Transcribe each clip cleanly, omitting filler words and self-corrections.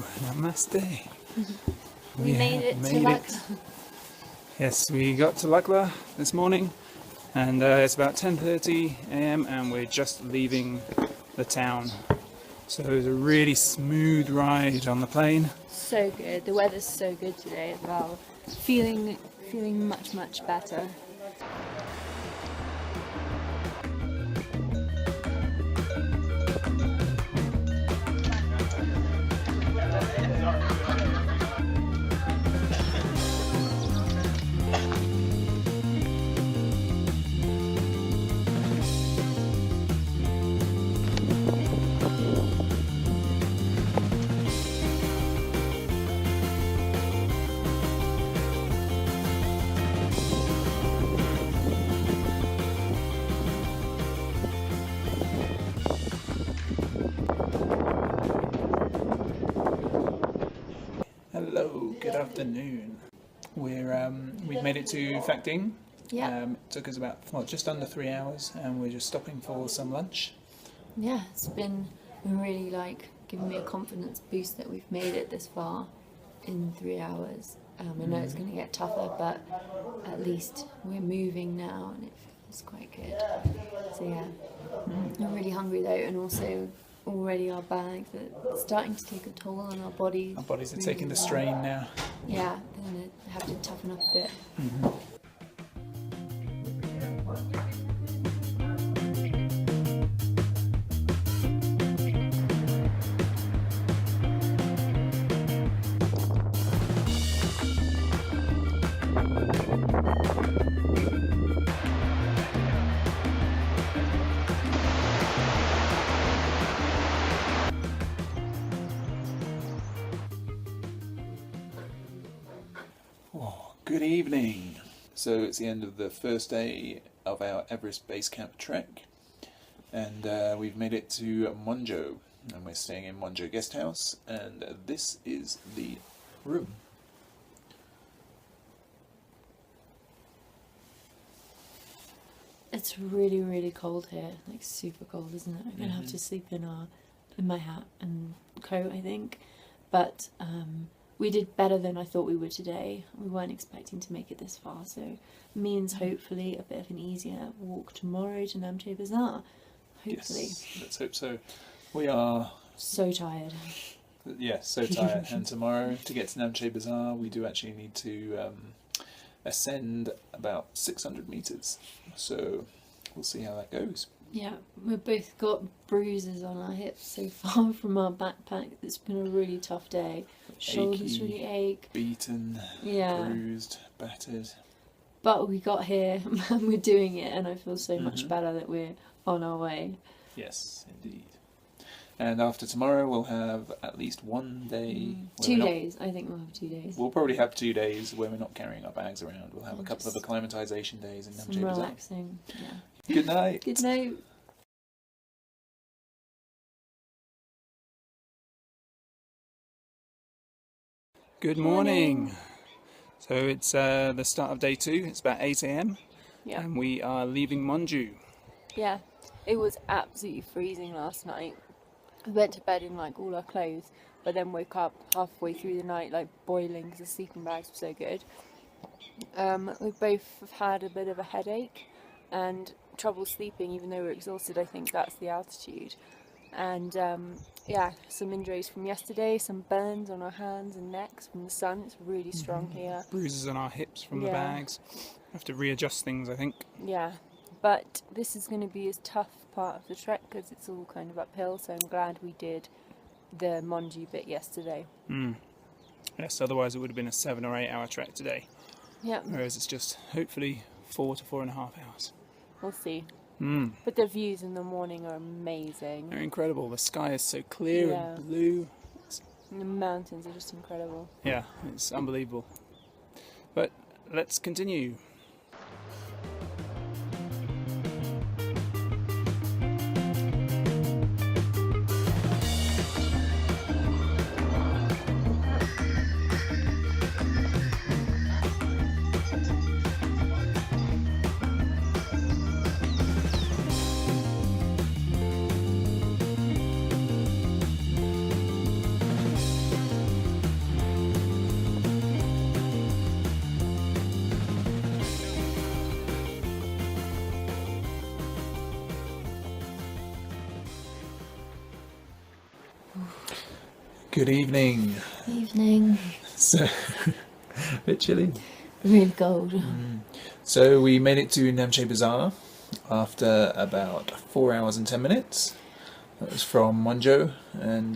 Namaste. We made it to Lukla. Yes, we got to Lukla this morning, and it's about 10:30 a.m. and we're just leaving the town. So it was a really smooth ride on the plane. So good. The weather's so good today as well. Feeling much better. Hello, good afternoon. We've made it to Phakding. Yeah. It took us about just under 3 hours, and we're just stopping for some lunch. Yeah, it's been really giving me a confidence boost that we've made it this far in 3 hours. I know it's going to get tougher, but at least we're moving now and it feels quite good. So yeah, I'm really hungry though, and also already our bags are starting to take a toll on our bodies. Our bodies are taking the strain now. Yeah, they're going to have to toughen up a bit. Good evening. So it's the end of the first day of our Everest Base Camp Trek, and we've made it to Monjo, and we're staying in Monjo Guest House, and this is the room. It's really cold here, like super cold, isn't it? I'm gonna have to sleep in my hat and coat, I think. But we did better than I thought we would today. We weren't expecting to make it this far, so means hopefully a bit of an easier walk tomorrow to Namche Bazaar. Hopefully. Yes, let's hope so. We are so tired. Yes, so tired. And tomorrow, to get to Namche Bazaar, we do actually need to ascend about 600 meters. So we'll see how that goes. Yeah, we've both got bruises on our hips so far from our backpack. It's been a really tough day. Shoulders really ache. Beaten, bruised, battered. But we got here and we're doing it, and I feel so much better that we're on our way. Yes, indeed. And after tomorrow, we'll have at least 1 day. 2 days. I think we'll have 2 days. We'll probably have 2 days where we're not carrying our bags around. We'll have a couple of acclimatization days in Namche Bazaar. Relaxing. Yeah. Good night. Good night. Good morning. So it's the start of day 2. It's about 8 a.m. Yeah. And we are leaving Monju. Yeah. It was absolutely freezing last night. We went to bed in all our clothes, but then woke up halfway through the night boiling because the sleeping bags were so good. We both have had a bit of a headache and trouble sleeping, even though we're exhausted. I think that's the altitude. And some injuries from yesterday, some burns on our hands and necks from the sun. It's really strong here. Bruises on our hips from the bags. Have to readjust things, I think. Yeah, but this is going to be a tough part of the trek because it's all kind of uphill, so I'm glad we did the Monju bit yesterday. Yes, otherwise it would have been a 7 or 8 hour trek today. Yeah. Whereas it's just hopefully 4 to 4.5 hours. We'll see. But the views in the morning are amazing. They're incredible. The sky is so clear and blue. And the mountains are just incredible. Yeah, it's unbelievable. But let's continue. Good evening. Evening. So, a bit chilly. Really cold. So we made it to Namche Bazaar after about 4 hours and 10 minutes. That was from Wonjo, and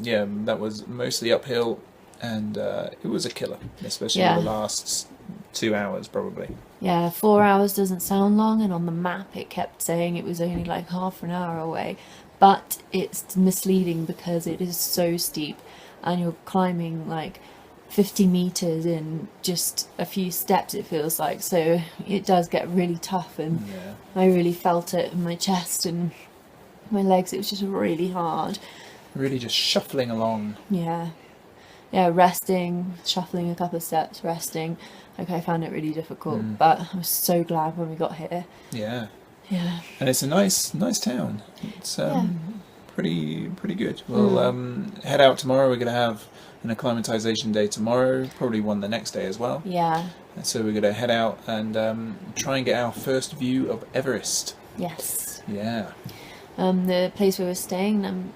yeah, that was mostly uphill, and it was a killer, especially Yeah. the last 2 hours probably. Yeah, 4 hours doesn't sound long, and on the map it kept saying it was only like half an hour away. But it's misleading because it is so steep, and you're climbing like 50 meters in just a few steps, it feels like. So it does get really tough, and Yeah. I really felt it in my chest and my legs. It was just really hard. Really just shuffling along. Yeah. Yeah, resting, shuffling a couple of steps, resting. Like, I found it really difficult, but I was so glad when we got here. Yeah. Yeah. And it's a nice town. It's Yeah. pretty good. We'll head out tomorrow. We're going to have an acclimatization day tomorrow, probably one the next day as well. Yeah. So we're going to head out and try and get our first view of Everest. Yes. Yeah. The place we were staying,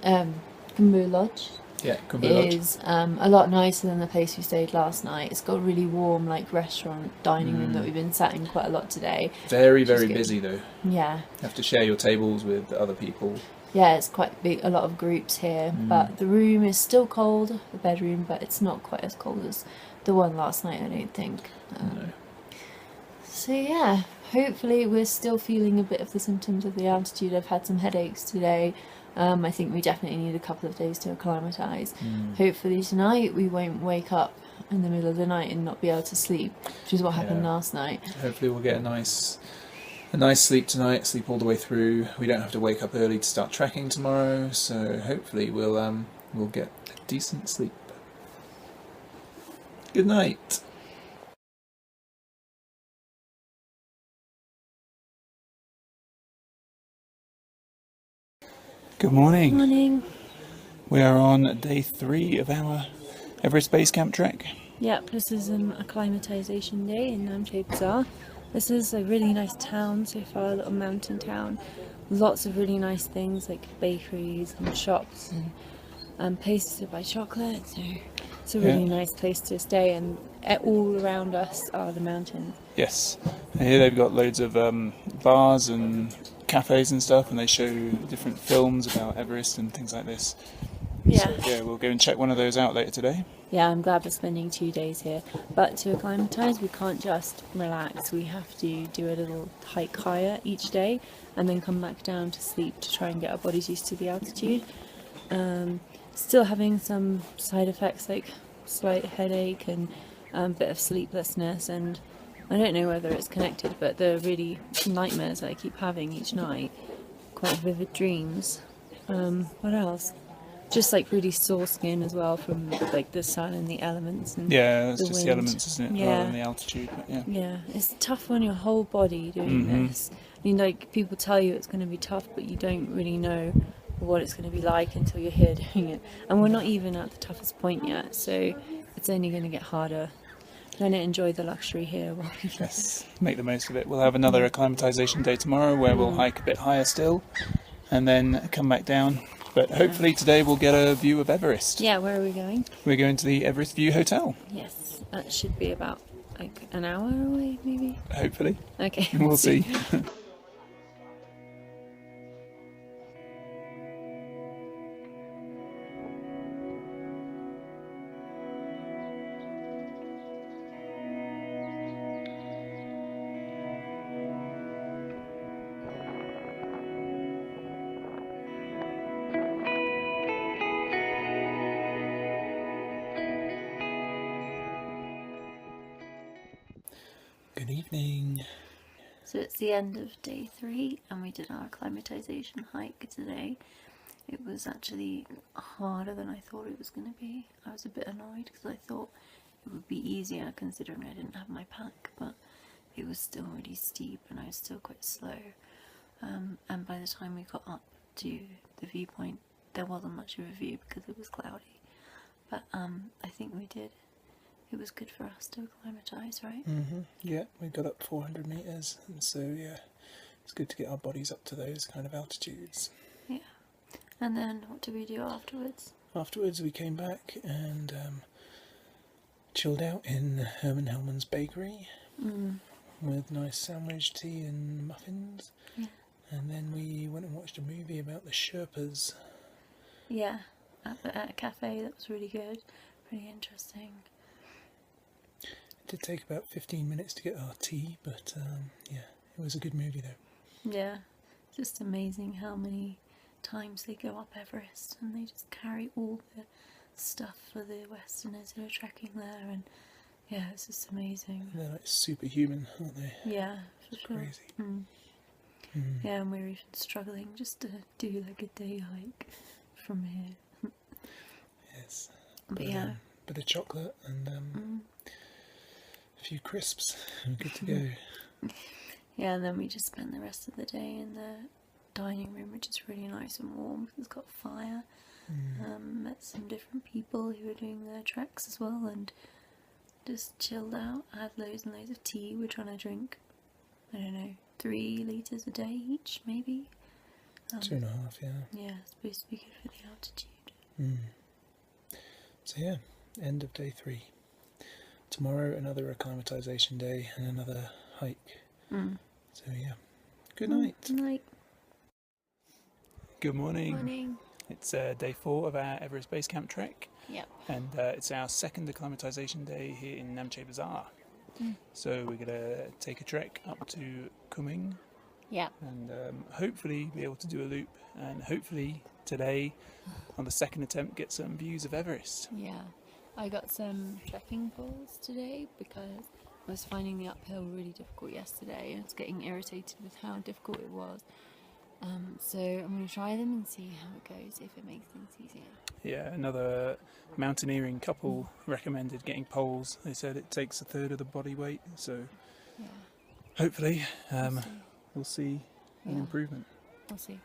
Kumbu Lodge, Yeah, Kumbu Lodge. is a lot nicer than the place we stayed last night. It's got a really warm, like, restaurant dining room that we've been sat in quite a lot today. Very Which is good. busy though. Yeah. You have to share your tables with other people. Yeah, it's quite big, a lot of groups here, but the room is still cold, the bedroom, but it's not quite as cold as the one last night, I don't think. No. So yeah, hopefully we're still feeling a bit of the symptoms of the altitude. I've had some headaches today. I think we definitely need a couple of days to acclimatise. Hopefully tonight we won't wake up in the middle of the night and not be able to sleep, which is what happened last night. Hopefully we'll get a nice sleep tonight, sleep all the way through. We don't have to wake up early to start trekking tomorrow, so hopefully we'll get a decent sleep. Good night. Good morning. Morning. We are on day 3 of our Everest Base Camp Trek. Yep, this is an acclimatization day in Namche Bazaar. This is a really nice town so far, a little mountain town. Lots of really nice things like bakeries and shops and places to buy chocolate. So it's a really nice place to stay, and all around us are the mountains. Yes. And here they've got loads of bars and cafes and stuff, and they show different films about Everest and things like this. Yeah. So, yeah, we'll go and check one of those out later today. Yeah, I'm glad we're spending 2 days here. But to acclimatise, we can't just relax. We have to do a little hike higher each day and then come back down to sleep to try and get our bodies used to the altitude. Still having some side effects like slight headache and a bit of sleeplessness, and I don't know whether it's connected, but the really nightmares I keep having each night, quite vivid dreams. What else? Just like really sore skin as well from like the sun and the elements. And yeah, it's the just wind. the elements, isn't it? Yeah. Rather than the altitude, but yeah. Yeah, it's tough on your whole body doing this. I mean, like, people tell you it's going to be tough, but you don't really know what it's going to be like until you're here doing it. And we're not even at the toughest point yet, so it's only going to get harder. Trying to enjoy the luxury here while we Yes, make the most of it. We'll have another acclimatization day tomorrow where we'll hike a bit higher still and then come back down. But hopefully today we'll get a view of Everest. Yeah, where are we going? We're going to the Everest View Hotel. Yes, that should be about like an hour away, maybe. Hopefully. Okay. We'll see. Good evening. So it's the end of day 3 and we did our acclimatization hike today. It was actually harder than I thought it was going to be. I was a bit annoyed because I thought it would be easier considering I didn't have my pack, but it was still really steep and I was still quite slow. And by the time we got up to the viewpoint, there wasn't much of a view because it was cloudy. But I think we did. It was good for us to acclimatise, right? Yeah, we got up 400 metres, and so yeah, it's good to get our bodies up to those kind of altitudes. Yeah. And then what do we do afterwards? afterwards we came back and chilled out in Herman Hellman's bakery with nice sandwich, tea and muffins. Yeah. And then we went and watched a movie about the Sherpas. Yeah, at a cafe. That was really good, pretty interesting. It did take about 15 minutes to get our tea, but yeah, it was a good movie though. Yeah, just amazing how many times they go up Everest and they just carry all the stuff for the Westerners who are trekking there, and yeah, it's just amazing. They're like superhuman, aren't they? Yeah, for It's sure. crazy. Yeah, and we're even struggling just to do like a day hike from here. Yes. But yeah, bit of chocolate and a few crisps. We're good to go. yeah, and then we just spent the rest of the day in the dining room, which is really nice and warm because it's got fire. Met some different people who were doing their treks as well, and just chilled out. I had loads and loads of tea. We're trying to drink, I don't know, 3 litres a day each, maybe. 2.5, yeah. Yeah, it's supposed to be good for the altitude. So yeah, end of day 3. Tomorrow another acclimatization day and another hike. So yeah, good night. Good night. Good morning. Morning. It's day 4 of our Everest Base Camp Trek. Yep. And it's our second acclimatization day here in Namche Bazaar. So we're going to take a trek up to Kuming Yep. and hopefully be able to do a loop, and hopefully today on the second attempt get some views of Everest. Yeah. I got some trekking poles today because I was finding the uphill really difficult yesterday and I was getting irritated with how difficult it was. So I'm going to try them and see how it goes, if it makes things easier. Yeah, another mountaineering couple recommended getting poles. They said it takes a third of the body weight, so Yeah. hopefully We'll see. we'll see an Yeah. improvement. We'll see.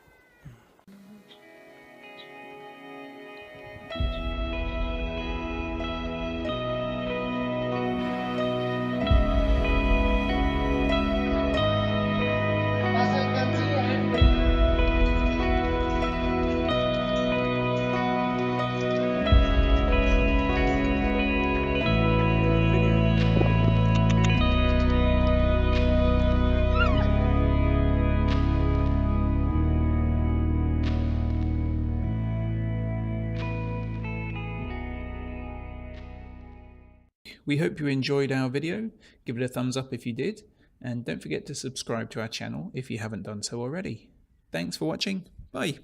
We hope you enjoyed our video. Give it a thumbs up if you did, and don't forget to subscribe to our channel if you haven't done so already. Thanks for watching. Bye.